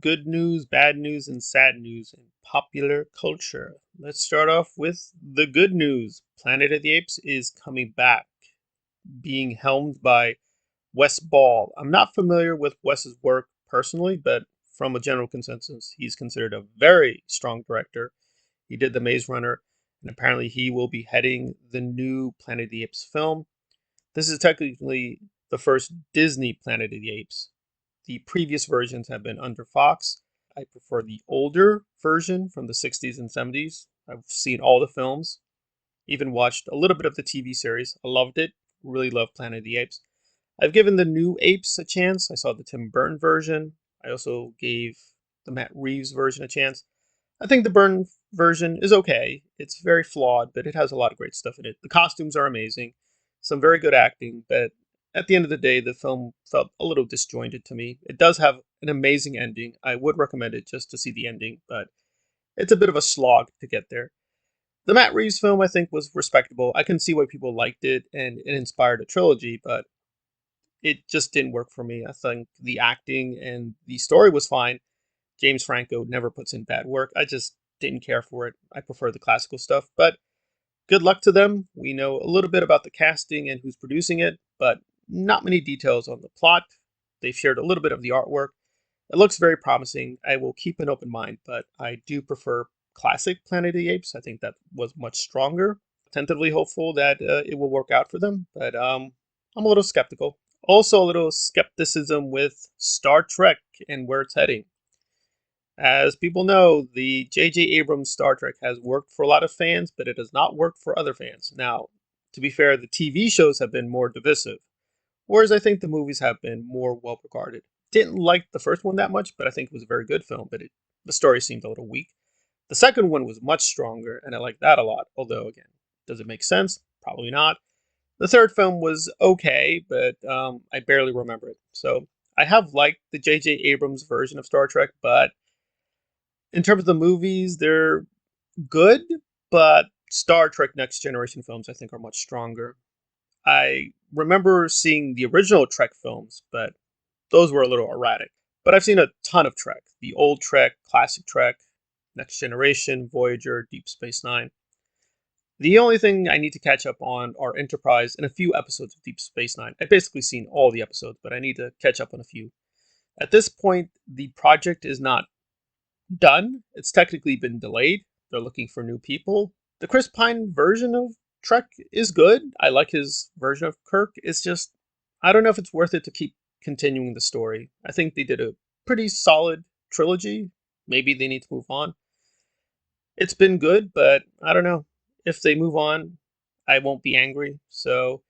Good news, bad news, and sad news in popular culture. Let's start off with the good news. Planet of the Apes is coming back, being helmed by Wes Ball. I'm not familiar with Wes's work personally, but from a general consensus, he's considered a very strong director. He did The Maze Runner, and apparently he will be heading the new Planet of the Apes film. This is technically the first Disney Planet of the Apes. The previous versions have been under Fox. I prefer the older version from the 60s and 70s. I've seen all the films, even watched a little bit of the TV series. I loved it. Really love Planet of the Apes. I've given the new Apes a chance. I saw the Tim Burton version. I also gave the Matt Reeves version a chance. I think the Burton version is okay. It's very flawed, but it has a lot of great stuff in it. The costumes are amazing, some very good acting, but at the end of the day, the film felt a little disjointed to me. It does have an amazing ending. I would recommend it just to see the ending, but it's a bit of a slog to get there. The Matt Reeves film, I think, was respectable. I can see why people liked it, and it inspired a trilogy, but it just didn't work for me. I think the acting and the story was fine. James Franco never puts in bad work. I just didn't care for it. I prefer the classical stuff, but good luck to them. We know a little bit about the casting and who's producing it, but not many details on the plot. They've shared a little bit of the artwork. It looks very promising. I will keep an open mind, but I do prefer classic Planet of the Apes. I think that was much stronger. Tentatively hopeful that it will work out for them, but I'm a little skeptical. Also, a little skepticism with Star Trek and where it's heading. As people know, the J.J. Abrams Star Trek has worked for a lot of fans, but it has not worked for other fans. Now, to be fair, the TV shows have been more divisive, whereas I think the movies have been more well regarded. Didn't like the first one that much, but I think it was a very good film, but the story seemed a little weak. The second one was much stronger, and I liked that a lot, although, again, does it make sense? Probably not. The third film was okay, but I barely remember it. So I have liked the J.J. Abrams version of Star Trek, but in terms of the movies, they're good, but Star Trek Next Generation films I think are much stronger. I remember seeing the original Trek films, but those were a little erratic. But I've seen a ton of Trek. The old Trek, classic Trek, Next Generation, Voyager, Deep Space Nine. The only thing I need to catch up on are Enterprise and a few episodes of Deep Space Nine. I've basically seen all the episodes, but I need to catch up on a few. At this point, the project is not done. It's technically been delayed. They're looking for new people. The Chris Pine version of Trek is good. I like his version of Kirk. It's just, I don't know if it's worth it to keep continuing the story. I think they did a pretty solid trilogy. Maybe they need to move on. It's been good, but I don't know. If they move on, I won't be angry. So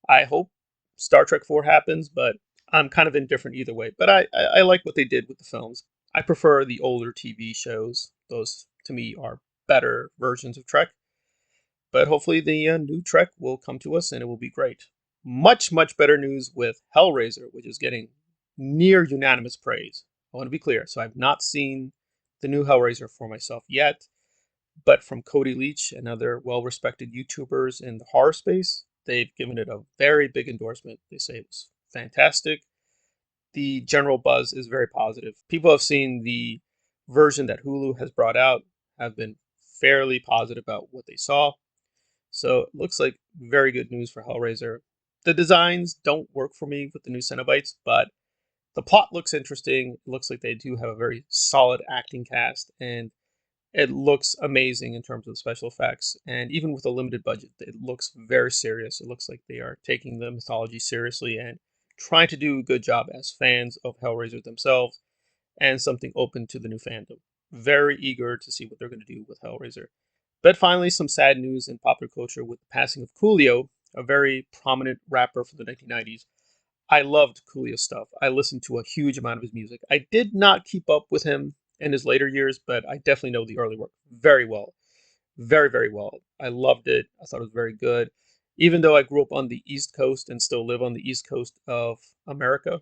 I hope Star Trek 4 happens, but I'm kind of indifferent either way. But I like what they did with the films. I prefer the older TV shows. Those, to me, are better versions of Trek. But hopefully the new Trek will come to us and it will be great. Much, much better news with Hellraiser, which is getting near unanimous praise. I want to be clear. So I've not seen the new Hellraiser for myself yet, but from Cody Leach and other well respected YouTubers in the horror space, they've given it a very big endorsement. They say it was fantastic. The general buzz is very positive. People have seen the version that Hulu has brought out, have been fairly positive about what they saw. So it looks like very good news for Hellraiser. The designs don't work for me with the new Cenobites, but the plot looks interesting. It looks like they do have a very solid acting cast, and it looks amazing in terms of special effects. And even with a limited budget, it looks very serious. It looks like they are taking the mythology seriously and trying to do a good job as fans of Hellraiser themselves and something open to the new fandom. Very eager to see what they're going to do with Hellraiser. But finally, some sad news in popular culture with the passing of Coolio, a very prominent rapper from the 1990s. I loved Coolio's stuff. I listened to a huge amount of his music. I did not keep up with him in his later years, but I definitely know the early work very well. Very, very well. I loved it. I thought it was very good. Even though I grew up on the East Coast and still live on the East Coast of America,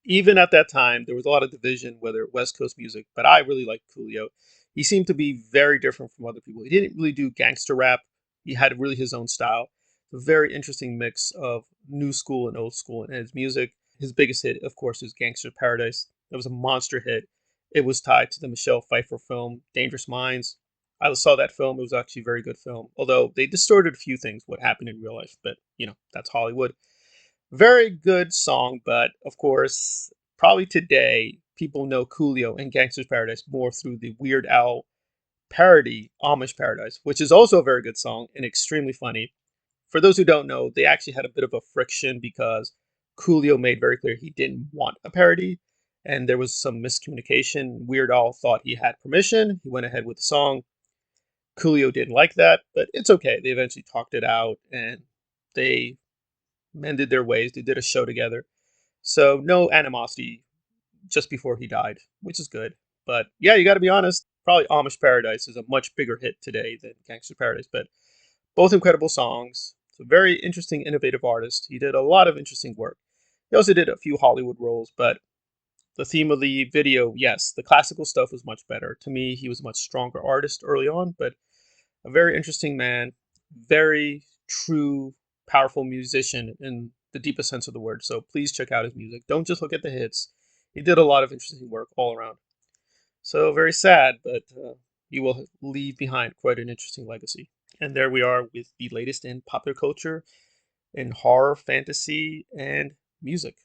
even at that time, there was a lot of division whether West Coast music, but I really liked Coolio. He seemed to be very different from other people. He didn't really do gangster rap. He had really his own style. A very interesting mix of new school and old school in his music. His biggest hit, of course, is Gangster Paradise. It was a monster hit. It was tied to the Michelle Pfeiffer film Dangerous Minds. I saw that film. It was actually a very good film, although they distorted a few things what happened in real life. But that's Hollywood. Very good song, but of course, probably today people know Coolio and Gangster's Paradise more through the Weird Al parody Amish Paradise, which is also a very good song and extremely funny. For those who don't know, they actually had a bit of a friction because Coolio made very clear he didn't want a parody, and there was some miscommunication. Weird Al thought he had permission. He went ahead with the song. Coolio didn't like that, but it's okay. They eventually talked it out and they mended their ways. They did a show together. So no animosity just before he died, which is good. But yeah, you got to be honest. Probably Amish Paradise is a much bigger hit today than Gangster Paradise, but both incredible songs. It's a very interesting, innovative artist. He did a lot of interesting work. He also did a few Hollywood roles, but the theme of the video, yes, the classical stuff was much better. To me, he was a much stronger artist early on, but a very interesting man, very true, powerful musician in the deepest sense of the word. So please check out his music. Don't just look at the hits. He did a lot of interesting work all around. So very sad, but he will leave behind quite an interesting legacy. And there we are with the latest in popular culture, in horror, fantasy, and music.